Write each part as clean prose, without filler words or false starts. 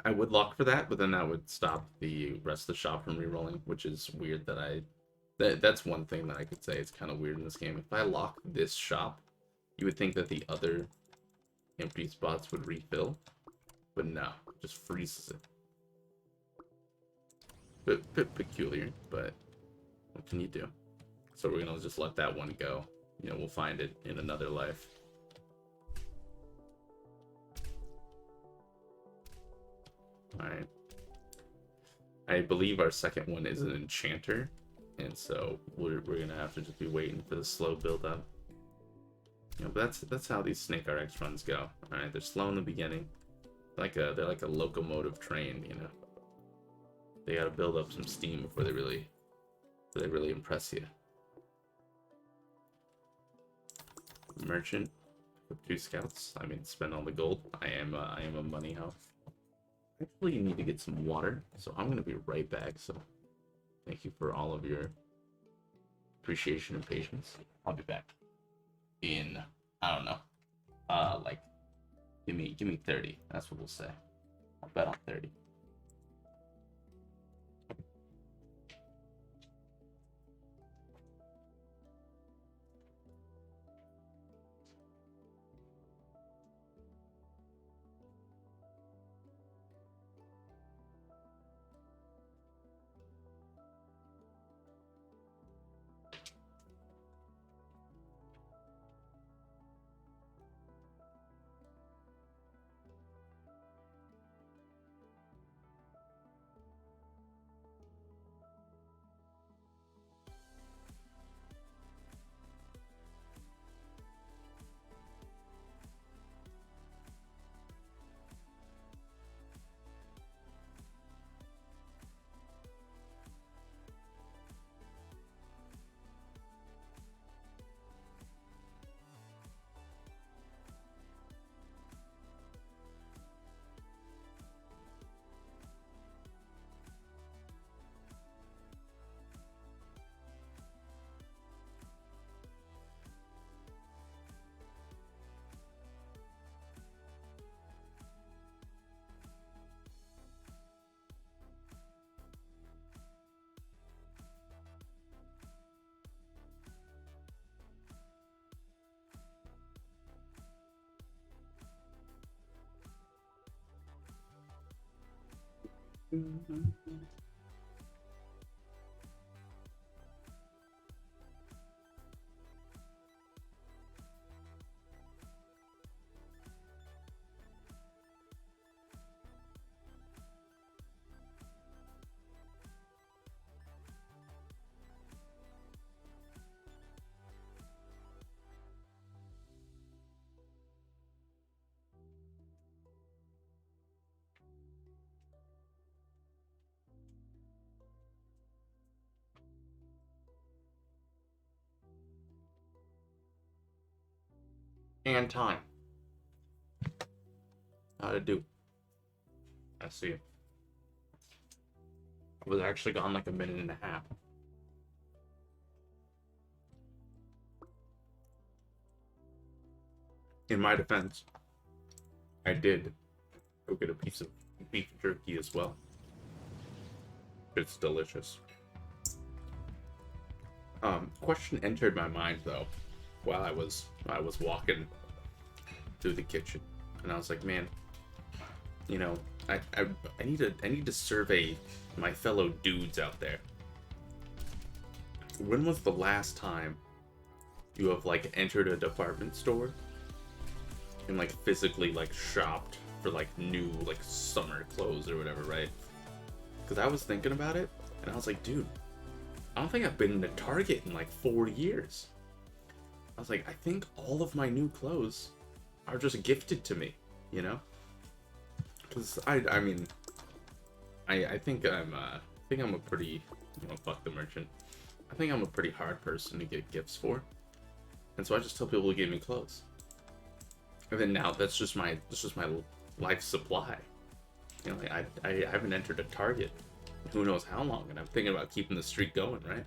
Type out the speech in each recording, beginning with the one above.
I would lock for that, but then that would stop the rest of the shop from rerolling, which is weird that that's one thing that I could say is kind of weird in this game. If I lock this shop, you would think that the other empty spots would refill, but no, it just freezes it. Bit peculiar, but what can you do? So we're gonna just let that one go. You know, we'll find it in another life. Alright. I believe our second one is an enchanter, and so we're gonna have to just be waiting for the slow build up. You know, but that's how these SNKRX runs go. Alright, they're slow in the beginning. They're like a locomotive train, you know. They gotta build up some steam before they really impress you. Merchant with 2 scouts. I mean, spend all the gold. I am a money house. Actually, you need to get some water, so I'm gonna be right back. So, thank you for all of your appreciation and patience. I'll be back in, I don't know, like give me 30. That's what we'll say. I'll bet on 30. And time. How to do? I see. I was actually gone like a minute and a half. In my defense, I did go get a piece of beef jerky as well. It's delicious. Question entered my mind though, while I was walking through the kitchen, and I was like, man, you know, I need to survey my fellow dudes out there. When was the last time you have like entered a department store and like physically like shopped for like new like summer clothes or whatever, right? Because I was thinking about it and I was like, dude, I don't think I've been in a Target in like 4 years. I was like, I think all of my new clothes are just gifted to me, you know? Because I mean, I think I'm a pretty, you know, fuck the merchant. I think I'm a pretty hard person to get gifts for, and so I just tell people to give me clothes. And then now that's just my life supply. You know, like I haven't entered a Target in who knows how long, and I'm thinking about keeping the streak going, right?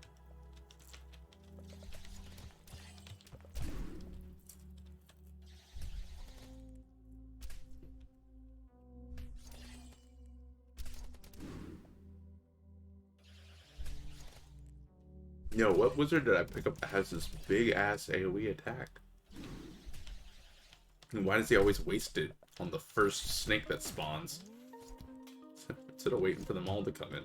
Yo, what wizard did I pick up that has this big ass AoE attack? And why does he always waste it on the first snake that spawns? Instead of waiting for them all to come in.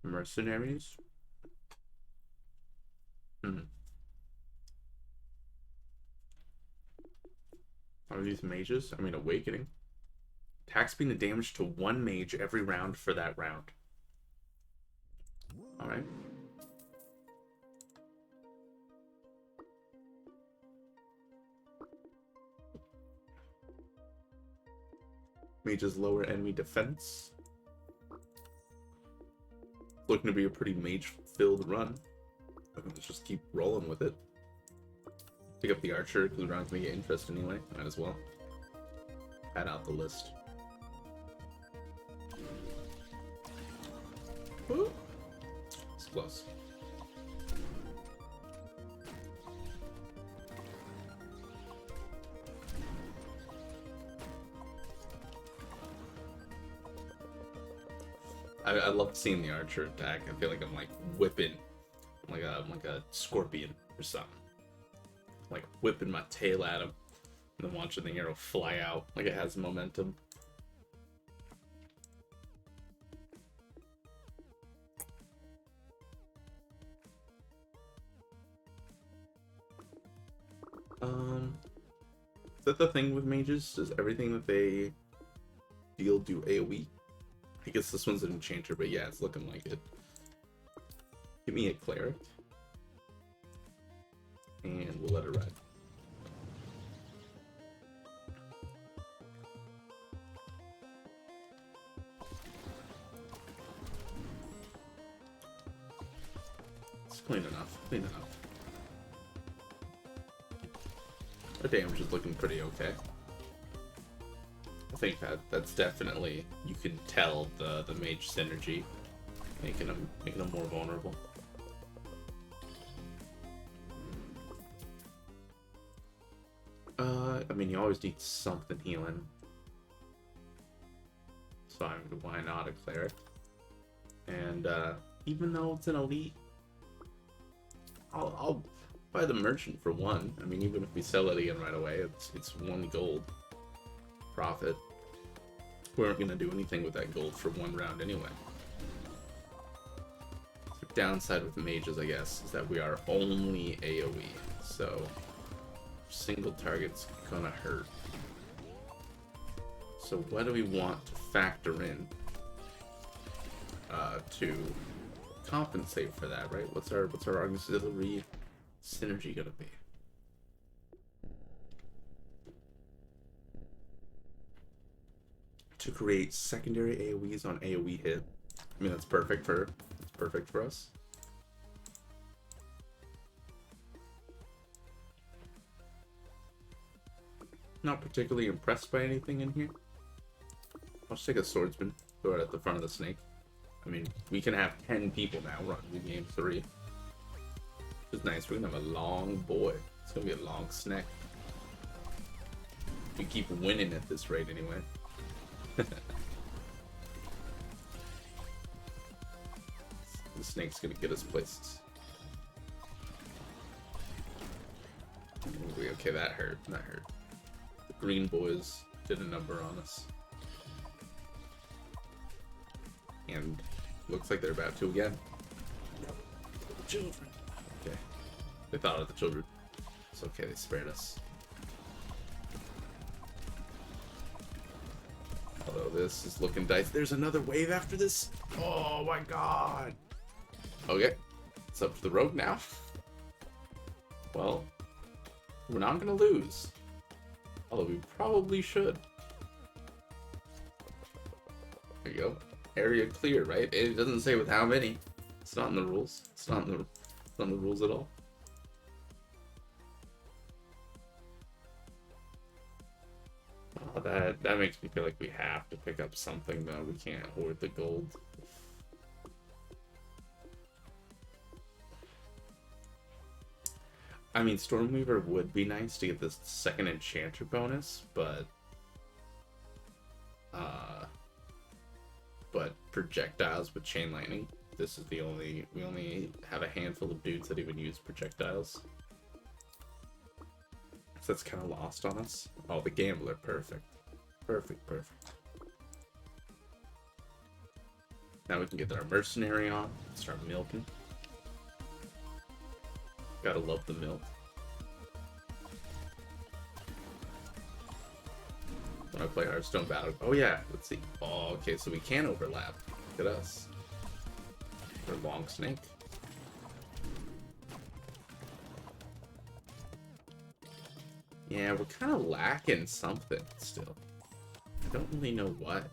Mercenaries? Are these mages? I mean, awakening. Attack speed and damage to one mage every round for that round. Alright. Mages lower enemy defense. Looking to be a pretty mage-filled run. Let's just keep rolling with it. Pick up the archer, because we're not going to get interest anyway. Might as well. Add out the list. Woo! It's close. I love seeing the archer attack. I feel like I'm like whipping, like a scorpion or something. Like whipping my tail at him, and then watching the arrow fly out like it has momentum. Is that the thing with mages? Does everything that they deal do AoE? I guess this one's an enchanter, but yeah, it's looking like it. Give me a cleric. And we'll let it ride. It's clean enough, clean enough. The damage is looking pretty okay. I think that's definitely, you can tell the mage synergy, making them more vulnerable. I mean, you always need something healing, so why not a cleric? And even though it's an elite, I'll buy the merchant for one. I mean, even if we sell it again right away, it's 1 gold profit. We aren't gonna do anything with that gold for 1 round anyway. The downside with mages, I guess, is that we are only AoE, so single target's gonna hurt. So what do we want to factor in to compensate for that, right? What's our auxiliary synergy gonna be? To create secondary AoEs on AoE hit. I mean, that's perfect for us. Not particularly impressed by anything in here. I'll just take a swordsman, throw it at the front of the snake. I mean, we can have 10 people now running game 3. Which is nice. We're gonna have a long boy. It's gonna be a long snack. We keep winning at this rate anyway. The snake's gonna get us places. Okay, that hurt. That hurt. The green boys did a number on us. And looks like they're about to again. Children. Okay. They thought of the children. It's okay, they spared us. Although this is looking dicey. There's another wave after this. Oh my god. Okay. It's up to the rogue now. Well, we're not gonna lose. Although we probably should. There you go. Area clear, right? It doesn't say with how many. It's not in the rules. It's not in the rules at all. Oh, that makes me feel like we have to pick up something though. We can't hoard the gold. I mean, Stormweaver would be nice to get this second enchanter bonus, but projectiles with chain lightning. This is we only have a handful of dudes that even use projectiles. So that's kind of lost on us. Oh, the gambler, perfect. Perfect. Now we can get our mercenary on, start milking. Gotta love the milk. When I play Hearthstone Battle. Oh yeah, let's see. Oh, okay, so we can overlap. Look at us. We're long snake. Yeah, we're kind of lacking something still. I don't really know what.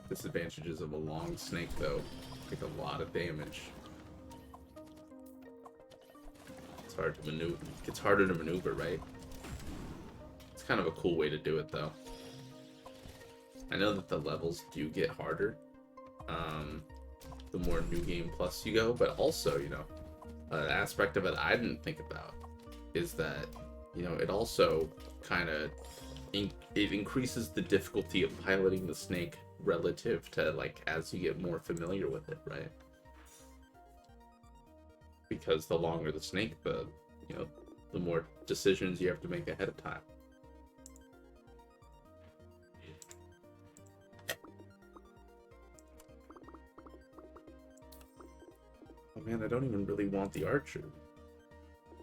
Disadvantages of a long snake, though. Take a lot of damage. It's hard to maneuver. It gets harder to maneuver, right? It's kind of a cool way to do it, though. I know that the levels do get harder the more New Game Plus you go, but also, you know, an aspect of it I didn't think about is that, you know, it also kind of it increases the difficulty of piloting the snake relative to, like, as you get more familiar with it, right? Because the longer the snake, the, you know, the more decisions you have to make ahead of time. Oh man, I don't even really want the archer.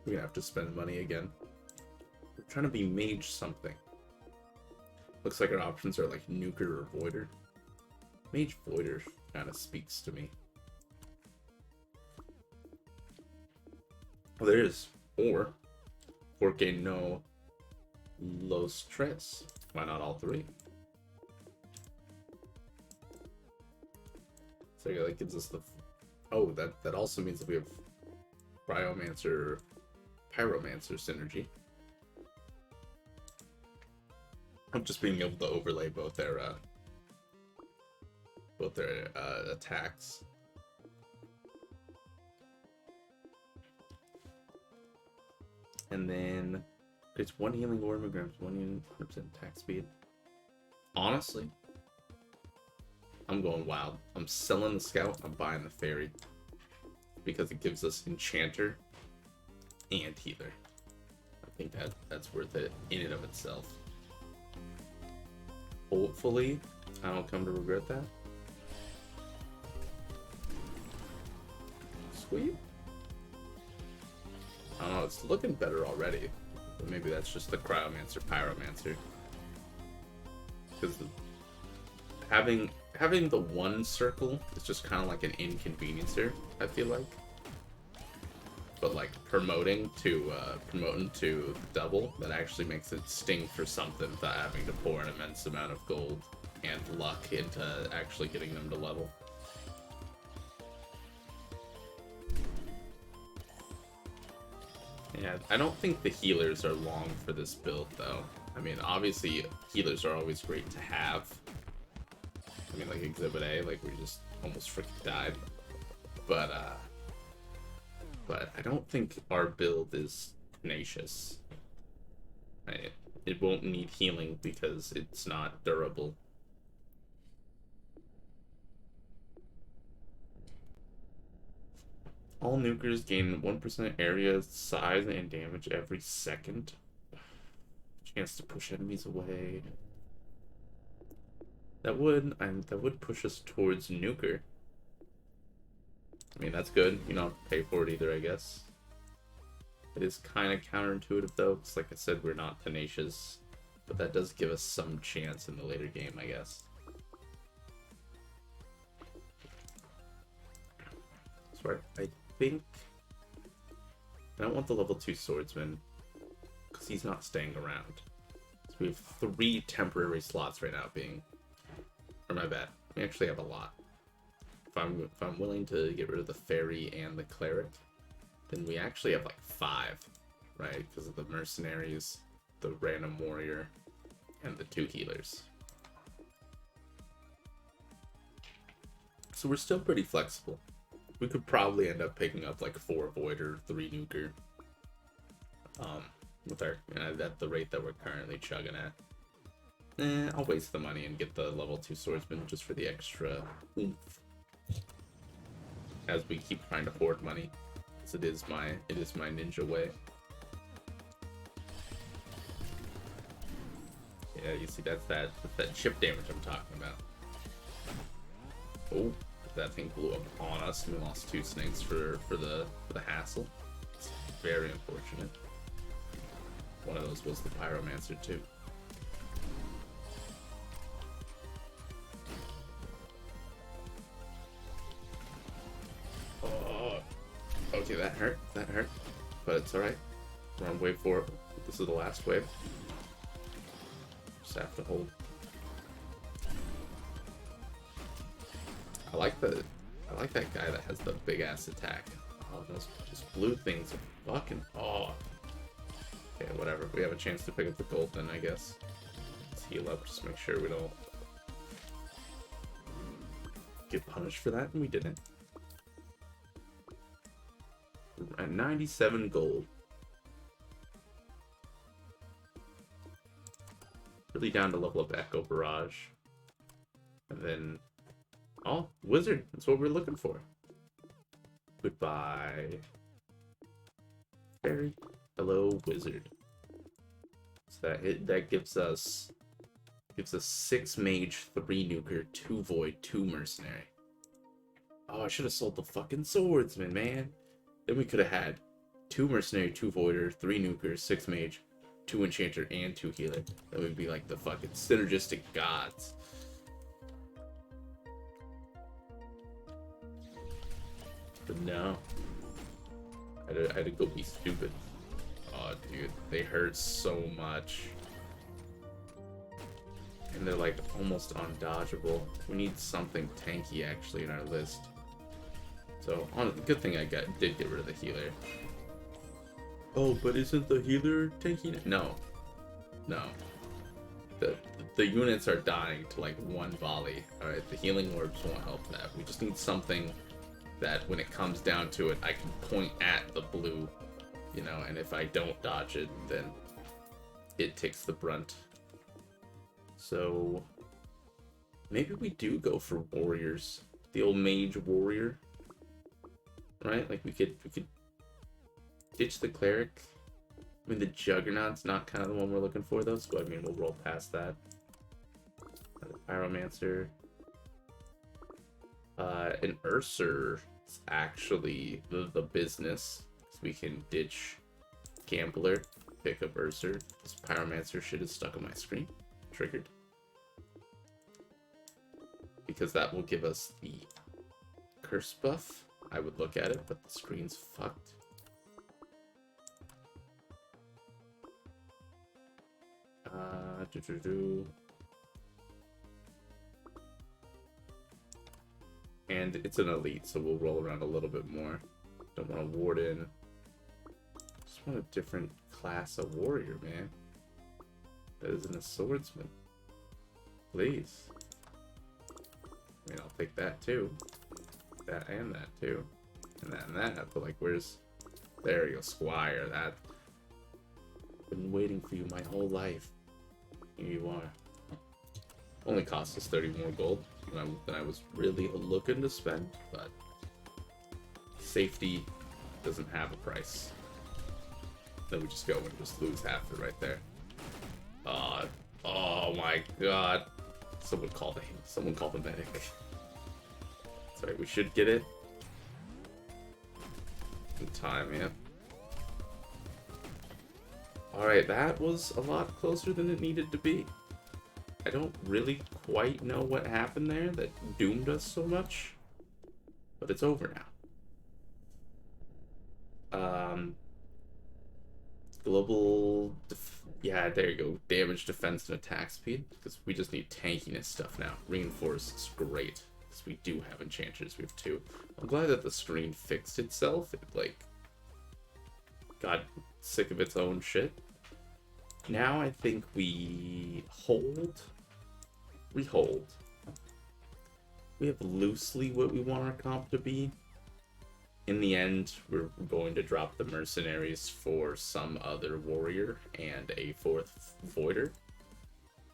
We're gonna have to spend money again. We're trying to be mage something. Looks like our options are like nuker or voider. Mage voider kind of speaks to me. Well, there is 4. Porque no los tres. Why not all 3? So yeah, that gives us the... Oh, that also means that we have Pyromancer synergy. I'm just being able to overlay both their attacks. And then it's 1 healing orb grams, 1 unit, 100% attack speed. Honestly, I'm going wild. I'm selling the scout, I'm buying the fairy. Because it gives us enchanter and healer. I think that's worth it in and of itself. Hopefully, I don't come to regret that. Sweet. I don't know, it's looking better already. But maybe that's just the Cryomancer, Pyromancer. Because having the one circle is just kind of like an inconveniencer, I feel like. But like promoting to double, that actually makes it sting for something without having to pour an immense amount of gold and luck into actually getting them to level. Yeah, I don't think the healers are long for this build though. I mean, obviously healers are always great to have. I mean, like Exhibit A, like we just almost freaking died. But I don't think our build is tenacious. It won't need healing because it's not durable. All nukers gain 1% area, size, and damage every second. Chance to push enemies away. That would push us towards nuker. I mean, that's good. You don't have to pay for it either, I guess. It is kind of counterintuitive, though, because like I said, we're not tenacious. But that does give us some chance in the later game, I guess. So I think... I don't want the level 2 swordsman, because he's not staying around. So we have 3 temporary slots right now being... Or my bad. We actually have a lot. If I'm willing to get rid of the fairy and the cleric, then we actually have like 5, right? Because of the mercenaries, the random warrior, and the 2 healers. So we're still pretty flexible. We could probably end up picking up like 4 voider, 3 nuker. With our at the rate that we're currently chugging at. I'll waste the money and get the level 2 swordsman just for the extra oomph. As we keep trying to hoard money, because it is my ninja way. Yeah, you see, that's that chip damage I'm talking about. Oh, that thing blew up on us, and we lost 2 snakes for the hassle. It's very unfortunate. One of those was the pyromancer too. Oh, okay, that hurt, but it's all right. We're on wave 4. This is the last wave. Just have to hold. I like that guy that has the big ass attack. Oh, those blue things are fucking. Oh. Okay, whatever. We have a chance to pick up the gold then, I guess. Let's heal up, just make sure we don't get punished for that, and we didn't. We're at 97 gold. Really down to level up Echo Barrage. And then... oh, wizard. That's what we're looking for. Goodbye. Fairy. Hello, wizard. So that gives us 6 mage, 3 nuker, 2 void, 2 mercenary. Oh, I should have sold the fucking swordsman, man. Then we could have had 2 mercenary, 2 voider, 3 nuker, 6 mage, 2 enchanter, and 2 healer. That would be like the fucking synergistic gods. But no. I had to go be stupid. Oh, dude, they hurt so much. And they're like almost undodgeable. We need something tanky actually in our list. So, good thing I did get rid of the healer. Oh, but isn't the healer tanky? No. No. The units are dying to like 1 volley. Alright, the healing orbs won't help that. We just need something that when it comes down to it, I can point at the blue, you know, and if I don't dodge it, then it takes the brunt. So maybe we do go for warriors. The old mage warrior. Right? Like we could ditch the cleric. I mean, the juggernaut's not kind of the one we're looking for though, so I mean we'll roll past that. The pyromancer. An Urser is actually the business. So we can ditch Gambler, pick up Urser. This pyromancer shit is stuck on my screen. Triggered. Because that will give us the curse buff. I would look at it, but the screen's fucked. And it's an elite, so we'll roll around a little bit more. Don't want a warden. Just want a different class of warrior, man. That isn't a swordsman. Please. I mean, I'll take that too. That and that too. And that and that. But like, where's... there you go, Squire. That... been waiting for you my whole life. Here you are. Only cost us 30 more gold than I was really looking to spend, but safety doesn't have a price. Then we just go and just lose half it right there. Oh my god. Someone call the medic. Sorry, we should get it in time, yeah. Alright, that was a lot closer than it needed to be. I don't really quite know what happened there that doomed us so much, but it's over now. Yeah, there you go. Damage, defense, and attack speed, because we just need tankiness stuff now. Reinforce is great, because we do have enchanters. We have 2. I'm glad that the screen fixed itself. It, like, got sick of its own shit. Now I think we hold. We hold. We have loosely what we want our comp to be. In the end, we're going to drop the mercenaries for some other warrior and a 4th voider.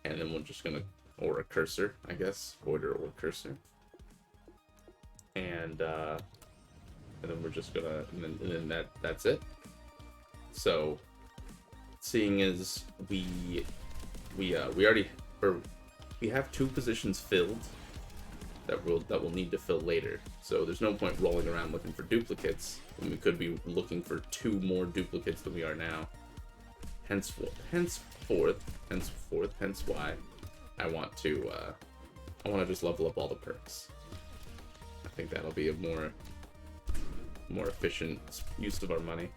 and then we're just gonna, or a cursor, I guess, order or cursor, and then we're just gonna, and then that's it. So, seeing as we already, or we have 2 positions filled that we'll need to fill later. So there's no point rolling around looking for duplicates when we could be looking for 2 more duplicates than we are now. Hence why I want to just level up all the perks. I think that'll be a more efficient use of our money.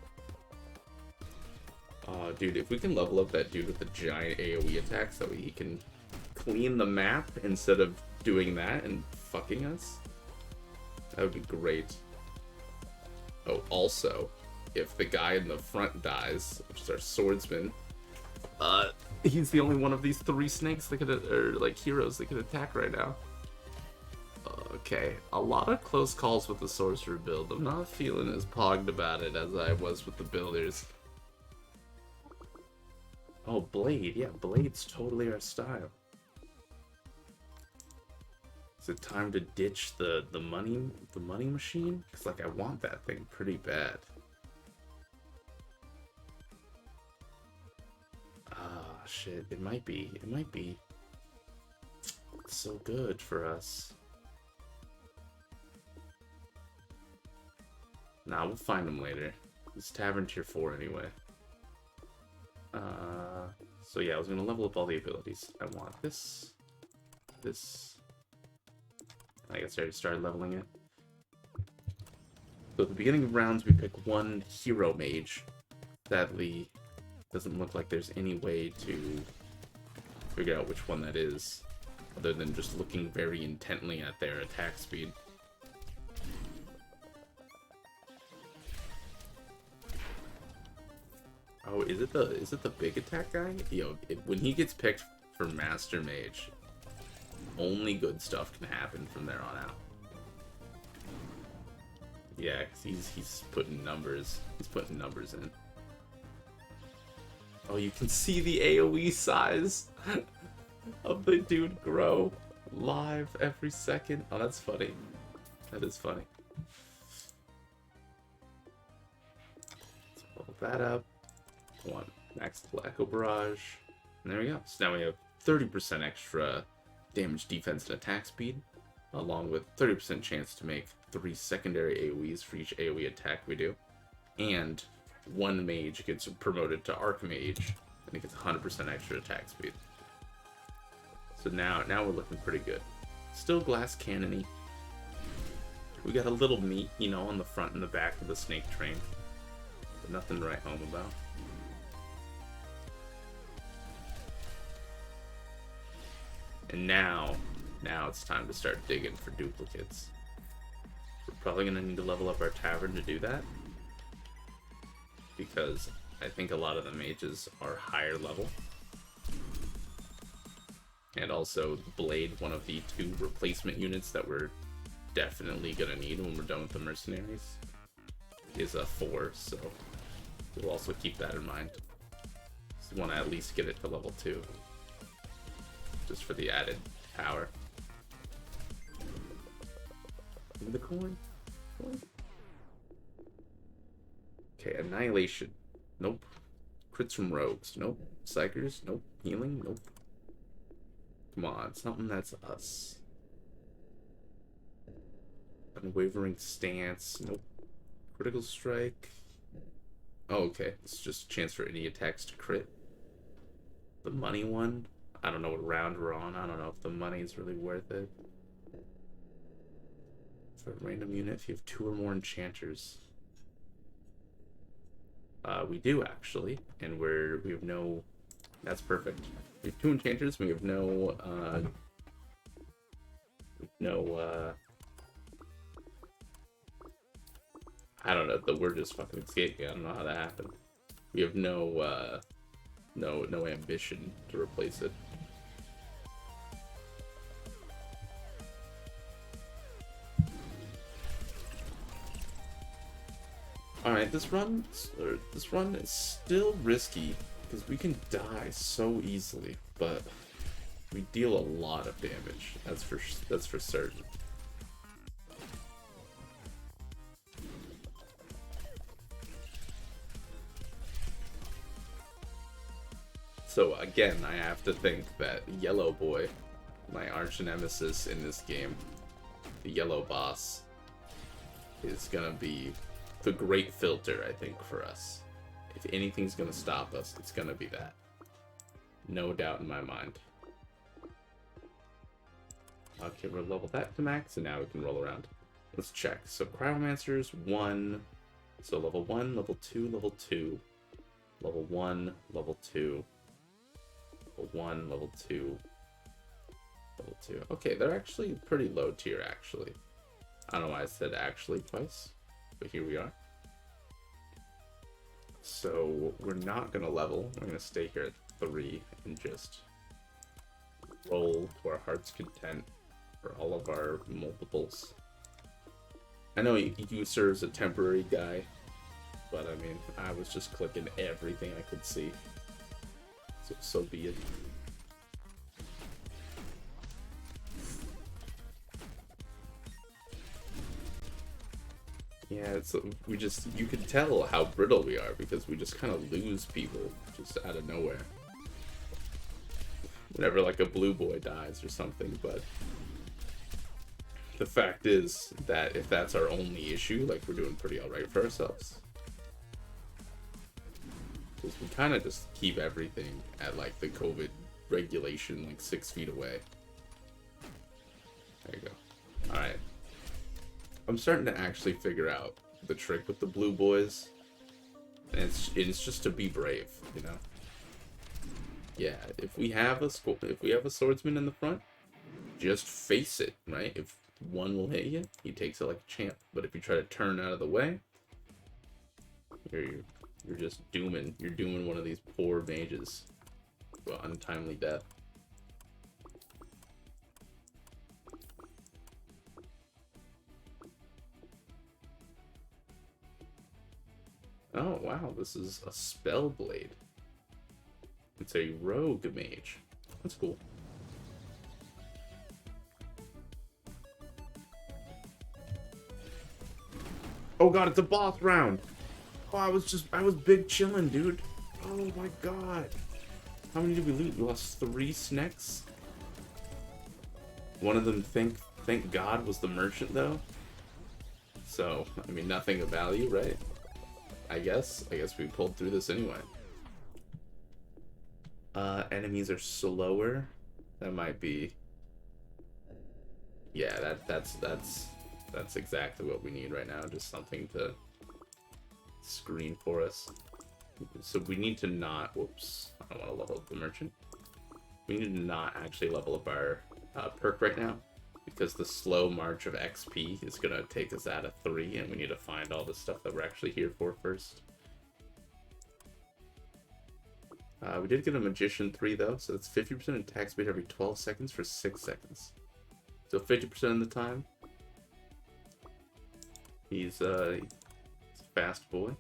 Dude, if we can level up that dude with the giant AoE attacks, that way he can clean the map instead of doing that and fucking us, that would be great. Oh, also, if the guy in the front dies, which is our swordsman, he's the only one of these 3 snakes that could, or like heroes that could attack right now. Okay, a lot of close calls with the sorcerer build. I'm not feeling as pogged about it as I was with the builders. Oh, blade. Yeah, blade's totally our style. Is it time to ditch the money machine? Cause like I want that thing pretty bad. Ah, shit. It might be. It's so good for us. Nah, we'll find him later. It's Tavern Tier 4 anyway. So yeah, I was gonna level up all the abilities. I want this. I guess I already started leveling it. So at the beginning of rounds, we pick 1 hero mage. Sadly, doesn't look like there's any way to figure out which one that is, other than just looking very intently at their attack speed. Oh, is it the big attack guy? Yo, when he gets picked for Master Mage, only good stuff can happen from there on out. Yeah, 'cause he's putting numbers. He's putting numbers in. Oh, you can see the AoE size of the dude grow live every second. Oh, that's funny. That is funny. Let's level that up. One max Echo Barrage. And there we go. So now we have 30% extra damage, defense, and attack speed, along with 30% chance to make 3 secondary AoEs for each AoE attack we do. And 1 mage gets promoted to Archmage, and it gets 100% extra attack speed. So now we're looking pretty good. Still glass cannon-y. We got a little meat, you know, on the front and the back of the snake train, but nothing to write home about. And now it's time to start digging for duplicates. We're probably going to need to level up our tavern to do that, because I think a lot of the mages are higher level. And also, Blade, one of the 2 replacement units that we're definitely going to need when we're done with the mercenaries, is a 4, so we'll also keep that in mind. So we want to at least get it to level 2. Just for the added power. The coin. Okay, Annihilation. Nope. Crits from rogues. Nope. Psychers. Nope. Healing. Nope. Come on, something that's us. Unwavering stance. Nope. Critical strike. Oh, okay. It's just a chance for any attacks to crit. The money one. I don't know what round we're on. I don't know if the money is really worth it. For a random unit, if you have 2 or more enchanters. We do actually, and we have no. That's perfect. We have 2 enchanters. We have no. I don't know. The word just fucking escaped me. I don't know how that happened. We have no ambition to replace it. Alright, this run is still risky, because we can die so easily, but We deal a lot of damage. That's for certain. So again, I have to think that Yellow Boy, my arch nemesis in this game, the yellow boss, is gonna be the great filter, I think, for us. If anything's gonna stop us, it's gonna be that. No doubt in my mind. Okay, we'll level that to max, and now we can roll around. Let's check. So Cryomancer's 1. So level 1, level 2, level 2. Level 1, level 2. Level 1, level 2. Level 2. Okay, they're actually pretty low tier, actually. I don't know why I said actually twice, but here we are. So we're not going to level. We're going to stay here at 3 and just roll to our heart's content for all of our multiples. I know you serve as a temporary guy, but I mean, I was just clicking everything I could see. So be it. Yeah, it's you can tell how brittle we are because we just kind of lose people just out of nowhere. Whenever like a blue boy dies or something, but the fact is that if that's our only issue, like we're doing pretty alright for ourselves. Because we kind of just keep everything at like the COVID regulation, like 6 feet away. There you go. Alright. I'm starting to actually figure out the trick with the blue boys. And it's just to be brave, you know? Yeah, if we have a swordsman in the front, just face it, right? If one will hit you, he takes it like a champ. But if you try to turn out of the way, you're just dooming one of these poor mages to an untimely death. Oh wow, this is a spell blade. It's a rogue mage. That's cool. Oh god, it's a boss round. Oh, I was big chillin', dude. Oh my god. How many did we loot? We lost 3 snacks. One of them, thank God, was the merchant though. So, I mean, nothing of value, right? I guess we pulled through this anyway. Enemies are slower. That might be. Yeah, that's exactly what we need right now. Just something to screen for us. So we need to not. Whoops! I don't want to level up the merchant. We need to not actually level up our perk right now because the slow march of XP is gonna take us out of 3, and we need to find all the stuff that we're actually here for first. We did get a Magician 3 though, so that's 50% attack speed every 12 seconds for 6 seconds. So 50% of the time, he's a fast boy.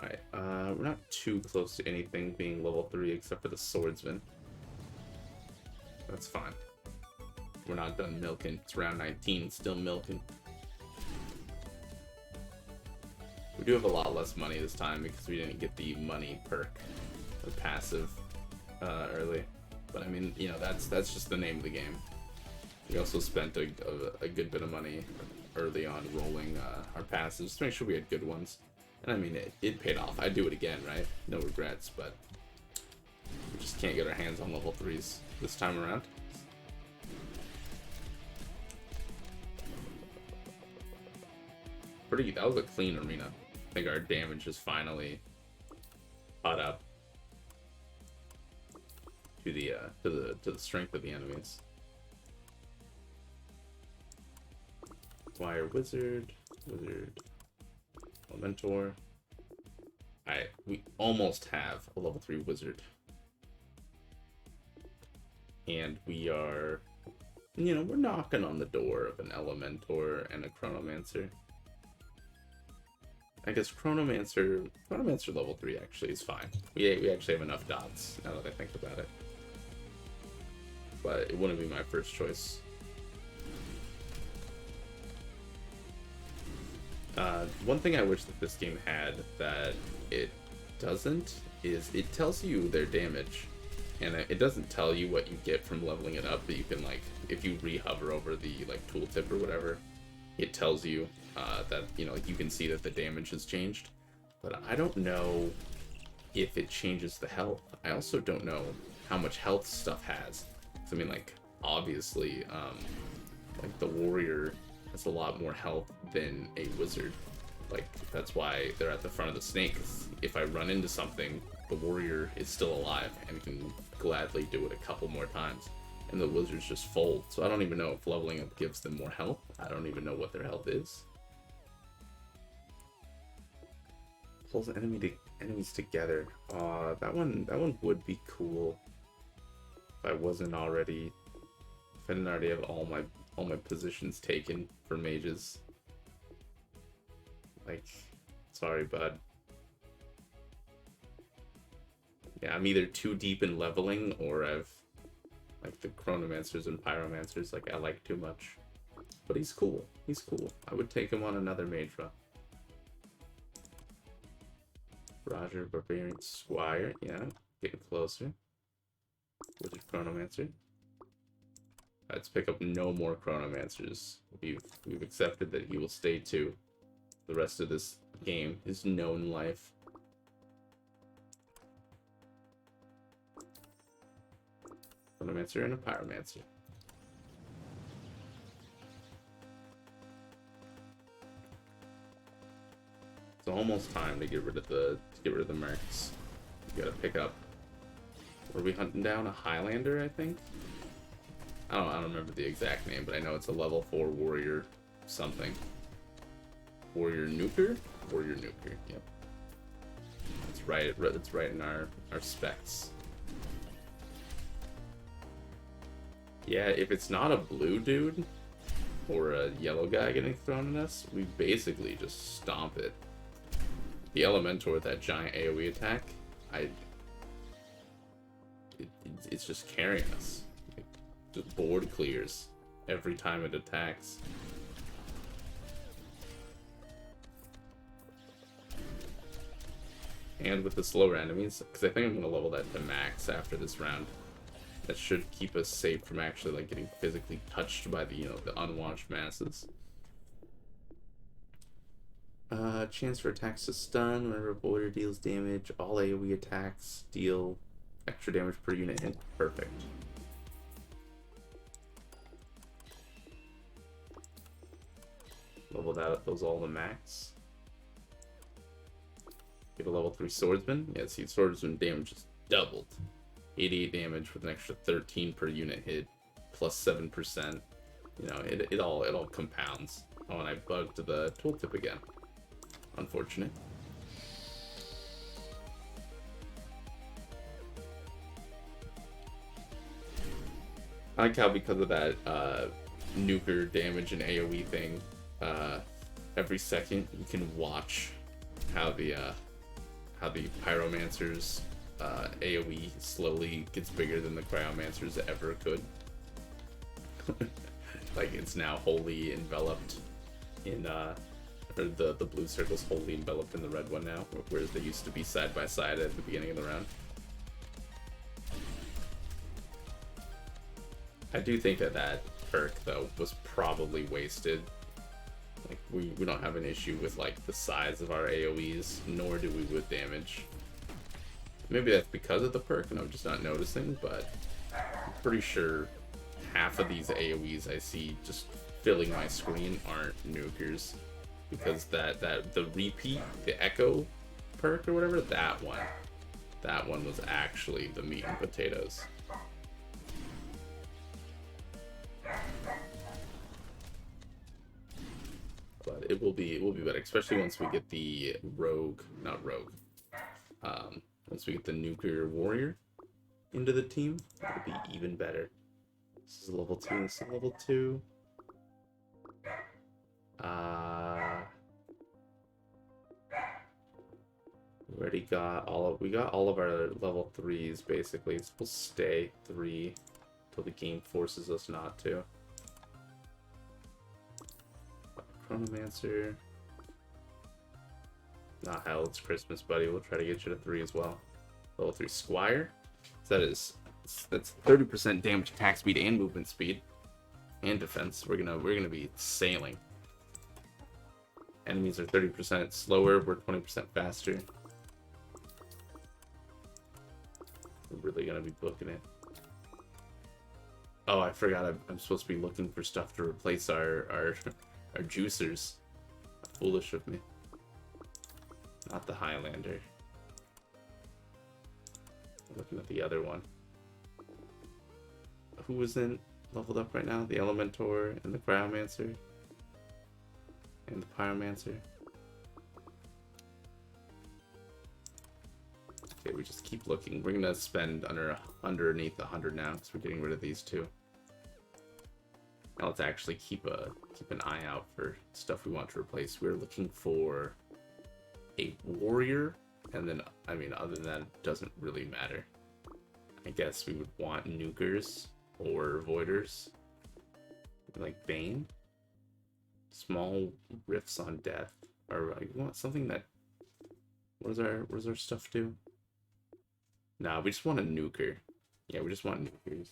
Alright, we're not too close to anything being level 3 except for the swordsman. That's fine. We're not done milking. It's round 19, still milking. We do have a lot less money this time because we didn't get the money perk, the passive, early. But I mean, you know, that's just the name of the game. We also spent a good bit of money early on rolling our passes just to make sure we had good ones. And I mean, it paid off. I'd do it again, right? No regrets, but we just can't get our hands on level 3s this time around. That was a clean arena. I think our damage is finally caught up to the strength of the enemies. Wire wizard, Elementor. Alright, we almost have a level 3 wizard. And we are, you know, we're knocking on the door of an Elementor and a Chronomancer. I guess Chronomancer level 3 actually is fine. We actually have enough dots now that I think about it. But it wouldn't be my first choice. One thing I wish that this game had that it doesn't is it tells you their damage. And it doesn't tell you what you get from leveling it up, but you can, like, if you re-hover over the, like, tooltip or whatever, it tells you that, you know, like, you can see that the damage has changed. But I don't know if it changes the health. I also don't know how much health stuff has. So, I mean, like, obviously, like, the warrior has a lot more health than a wizard. Like, that's why they're at the front of the snake. If I run into something, the warrior is still alive and can gladly do it a couple more times. And the wizards just fold. So I don't even know if leveling up gives them more health. I don't even know what their health is. Pulls enemies together. That one would be cool. If I wasn't already, if I didn't already have all my positions taken for mages. Like, sorry, bud. Yeah, I'm either too deep in leveling, or I've, like, the Chronomancers and Pyromancers, like, I like too much. But he's cool. He's cool. I would take him on another mage run. Roger, Barbarian Squire. Yeah, getting closer. Wizard Chronomancer. Let's pick up no more Chronomancers. We've accepted that he will stay to the rest of this game, his known life. Chronomancer and a Pyromancer. It's almost time to get rid of the mercs. You gotta pick up. Were we hunting down a Highlander? I think. I don't remember the exact name, but I know it's a level 4 warrior something. Warrior Nuker? Warrior Nuker. Yep. That's right. That's right in our specs. Yeah, if it's not a blue dude or a yellow guy getting thrown at us, we basically just stomp it. The Elementor with that giant AoE attack, it's just carrying us. It just board clears every time it attacks. And with the slower enemies, because I think I'm going to level that to max after this round. That should keep us safe from actually, like, getting physically touched by the, you know, the unwashed masses. Chance for attacks to stun whenever a boulder deals damage. All AoE attacks deal extra damage per unit hit. Perfect. Level that up, those all to max. Get a level 3 swordsman. Yeah, see, swordsman damage is doubled. 88 damage with an extra 13 per unit hit, plus 7%. You know, it all compounds. Oh, and I bugged the tooltip again. Unfortunate. I like how, because of that nuker damage and AoE thing, every second you can watch how the Pyromancer's AoE slowly gets bigger than the Cryomancer's ever could. Like, it's now wholly enveloped in or the blue circle's wholly enveloped in the red one now, whereas they used to be side by side at the beginning of the round. I do think that perk, though, was probably wasted. Like, we don't have an issue with, like, the size of our AoEs, nor do we with damage. Maybe that's because of the perk and I'm just not noticing, but I'm pretty sure half of these AoEs I see just filling my screen aren't nukers. Because the repeat, the echo perk or whatever, that one was actually the meat and potatoes. But it will be better, especially once we get the once we get the nuclear warrior into the team, it'll be even better. This is level 2, this is level 2. We already got all of our level 3s basically. So we'll stay 3 until the game forces us not to. Chronomancer. Nah, hell, it's Christmas, buddy. We'll try to get you to 3 as well. Level 3 Squire. So that's 30% damage, attack speed, and movement speed, and defense. We're gonna be sailing. Enemies are 30% slower. We're 20% faster. We're really gonna be booking it. Oh, I forgot. I'm supposed to be looking for stuff to replace our juicers. Foolish of me. Not the Highlander. Looking at the other one. Who isn't leveled up right now? The Elementor and the Cryomancer. And the Pyromancer. Okay, we just keep looking. We're gonna spend underneath 100 now, because we're getting rid of these two. Now let's actually keep an eye out for stuff we want to replace. We're looking for a warrior, and then, I mean, other than that, it doesn't really matter. I guess we would want nukers or voiders, like Bane. Small riffs on death, or we want something that. What does our stuff do? Nah, we just want a nuker. Yeah, we just want nukers.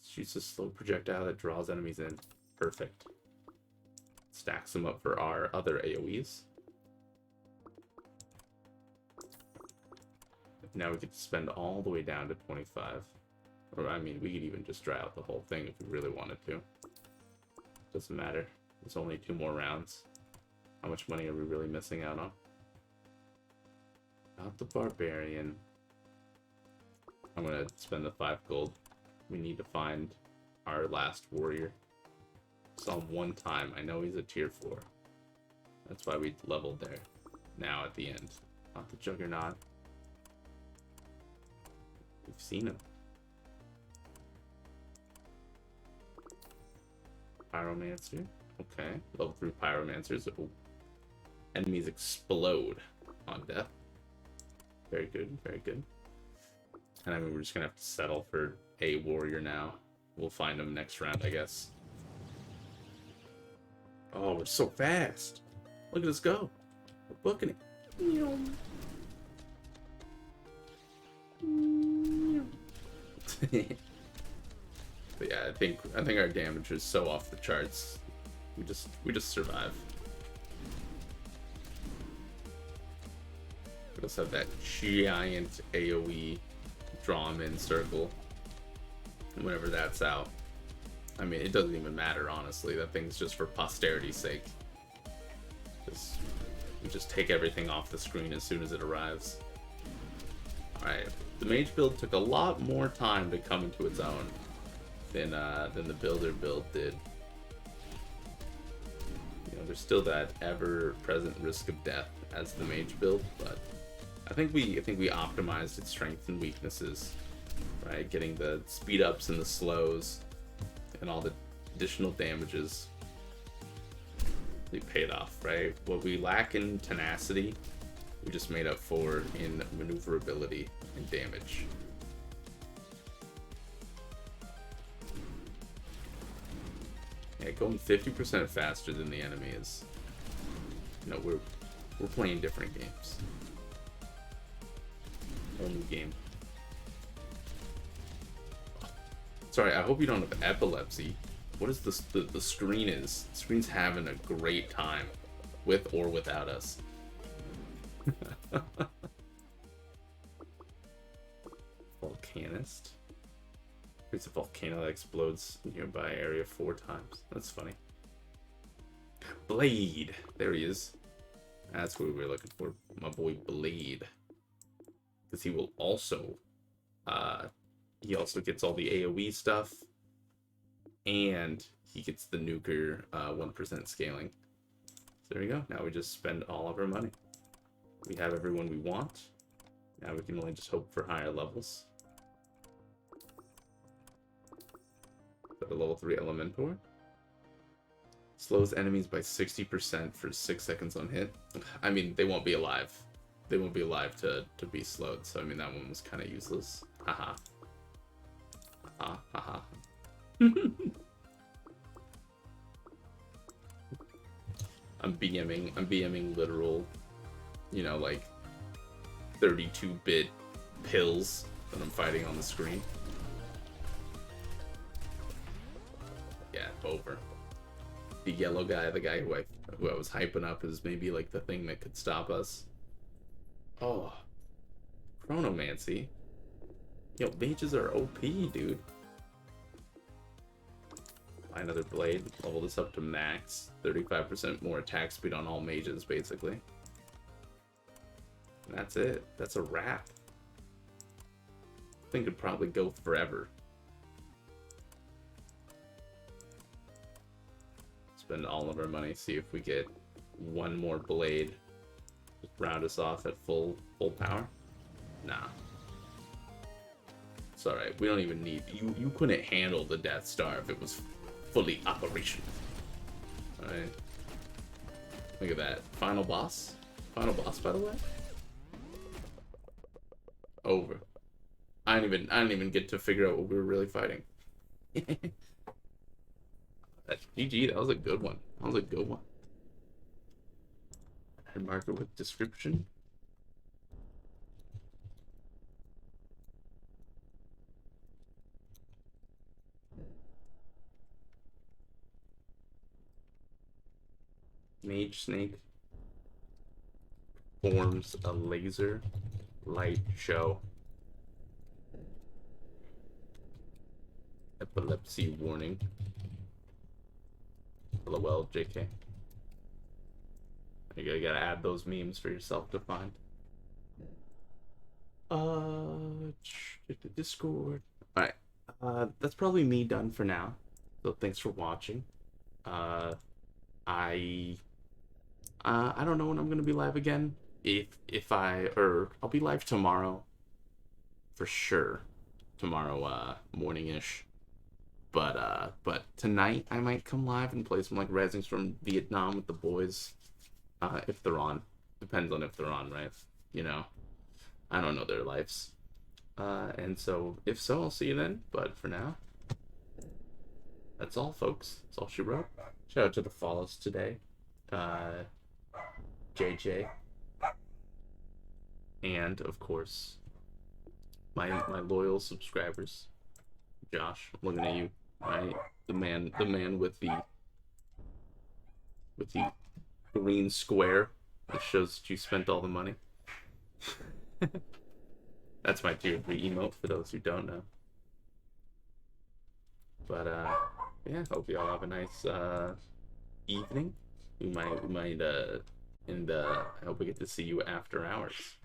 Shoots a slow projectile that draws enemies in. Perfect. Stacks them up for our other AoEs. Now we could spend all the way down to 25. Or, I mean, we could even just dry out the whole thing if we really wanted to. Doesn't matter. There's only 2 more rounds. How much money are we really missing out on? Not the Barbarian. I'm gonna spend the 5 gold. We need to find our last warrior. Saw him one time. I know he's a tier 4. That's why we leveled there. Now at the end. Not the Juggernaut. We've seen him. Pyromancer. Okay. Level 3 Pyromancers. Oh. Enemies explode on death. Very good. Very good. And I mean, we're just gonna have to settle for a warrior now. We'll find him next round, I guess. Oh, we're so fast. Look at us go. We're booking it. But yeah, I think our damage is so off the charts. We just survive. We also have that giant AoE draw him in circle. Whenever that's out. I mean, it doesn't even matter, honestly. That thing's just for posterity's sake. We just take everything off the screen as soon as it arrives. Alright, the mage build took a lot more time to come into its own than the builder build did. You know, there's still that ever-present risk of death as the mage build, but I think we optimized its strengths and weaknesses, right? Getting the speed ups and the slows and all the additional damages. They paid off, right? What we lack in tenacity, we just made up for in maneuverability and damage. Yeah, going 50% faster than the enemy is, you know, we're playing different games. Whole new game. Sorry, I hope you don't have epilepsy. What is this? The screen is? The screen's having a great time, with or without us. Volcanist. It's a volcano that explodes nearby area 4 times. That's funny. Blade. There he is. That's what we were looking for. My boy Blade. Because he will also... he also gets all the AoE stuff. And he gets the nuker 1% scaling. So there we go. Now we just spend all of our money. We have everyone we want. Now we can only just hope for higher levels. Got the level 3 Elementor. Slows enemies by 60% for 6 seconds on hit. I mean, they won't be alive. They won't be alive to be slowed, so I mean, that one was kind of useless. Haha. Haha. Haha. I'm BMing literal, you know, like 32-bit pills that I'm fighting on the screen. Yeah, over. The yellow guy, the guy who I was hyping up, is maybe like the thing that could stop us. Oh, Chronomancy. Yo, mages are OP, dude. Buy another blade. Level this up to max. 35% more attack speed on all mages, basically. And that's it. That's a wrap. Thing could probably go forever. Spend all of our money, see if we get one more blade. Just round us off at full power. Nah. It's alright. We don't even need you couldn't handle the Death Star if it was fully operational. Alright. Look at that. Final boss? Final boss, by the way? Over. I didn't even get to figure out what we were really fighting. That's GG, that was a good one. That was a good one. Head marker with description. Mage Snake forms a laser light show. Epilepsy warning. LOL, JK. You gotta add those memes for yourself to find. Discord. Alright. That's probably me done for now. So thanks for watching. I don't know when I'm gonna be live again. I'll be live tomorrow. For sure. Tomorrow, morning-ish. But tonight I might come live and play some like Resings from Vietnam with the boys. If they're on. Depends on if they're on, right? You know. I don't know their lives. And so if so, I'll see you then. But for now, that's all, folks. That's all she wrote. Shout out to the follows today. JJ. And of course, my loyal subscribers. Josh, I'm looking at you. Right? The man with the green square that shows that you spent all the money. That's my tier 3 emote for those who don't know. But yeah, hope you all have a nice evening. We might and I hope we get to see you after hours.